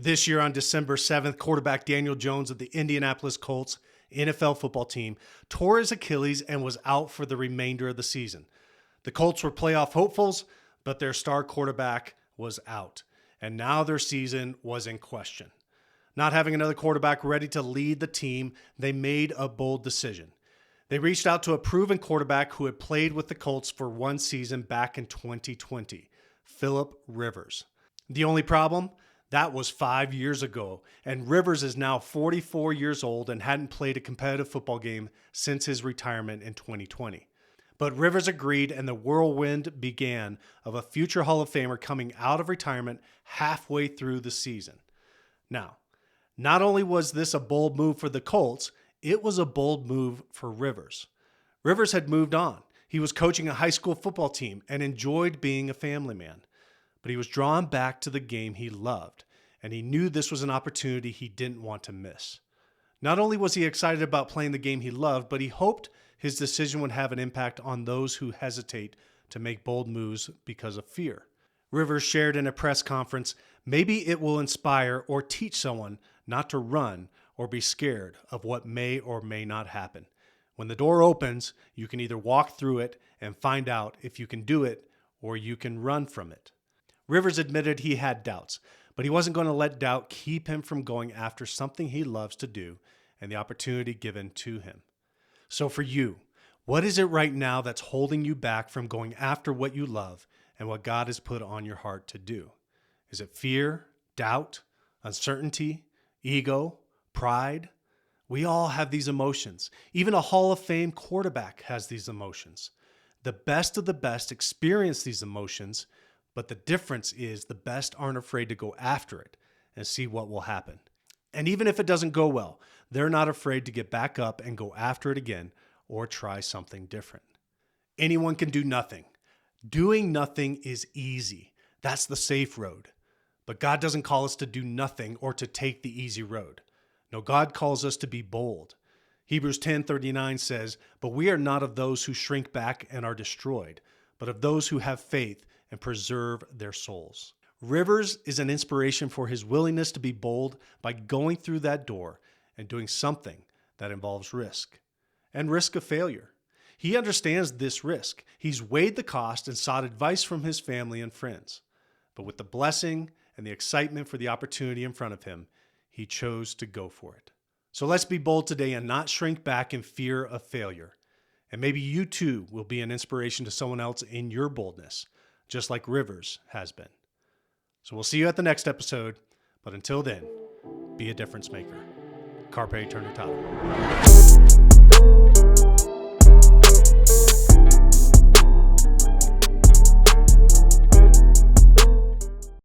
This year on December 7th, quarterback Daniel Jones of the Indianapolis Colts NFL football team tore his Achilles and was out for the remainder of the season. The Colts were playoff hopefuls, but their star quarterback was out, and now their season was in question. Not having another quarterback ready to lead the team, they made a bold decision. They reached out to a proven quarterback who had played with the Colts for one season back in 2020, Philip Rivers. The only problem? That was 5 years ago, and Rivers is now 44 years old and hadn't played a competitive football game since his retirement in 2020. But Rivers agreed, and the whirlwind began of a future Hall of Famer coming out of retirement halfway through the season. Now, not only was this a bold move for the Colts, it was a bold move for Rivers. Rivers had moved on. He was coaching a high school football team and enjoyed being a family man. But he was drawn back to the game he loved, and he knew this was an opportunity he didn't want to miss. Not only was he excited about playing the game he loved, but he hoped his decision would have an impact on those who hesitate to make bold moves because of fear. Rivers shared in a press conference, "Maybe it will inspire or teach someone not to run or be scared of what may or may not happen. When the door opens, you can either walk through it and find out if you can do it, or you can run from it." Rivers admitted he had doubts, but he wasn't going to let doubt keep him from going after something he loves to do and the opportunity given to him. So for you, what is it right now that's holding you back from going after what you love and what God has put on your heart to do? Is it fear, doubt, uncertainty, ego, pride? We all have these emotions. Even a Hall of Fame quarterback has these emotions. The best of the best experience these emotions, but the difference is the best aren't afraid to go after it and see what will happen. And even if it doesn't go well, they're not afraid to get back up and go after it again or try something different. Anyone can do nothing. Doing nothing is easy. That's the safe road. But God doesn't call us to do nothing or to take the easy road. No, God calls us to be bold. Hebrews 10:39 says, "But we are not of those who shrink back and are destroyed, but of those who have faith and preserve their souls." Rivers is an inspiration for his willingness to be bold by going through that door and doing something that involves risk and risk of failure. He understands this risk. He's weighed the cost and sought advice from his family and friends. But with the blessing and the excitement for the opportunity in front of him, he chose to go for it. So let's be bold today and not shrink back in fear of failure. And maybe you too will be an inspiration to someone else in your boldness, just like Rivers has been. So we'll see you at the next episode. But until then, be a difference maker. Carpe Eternitatis.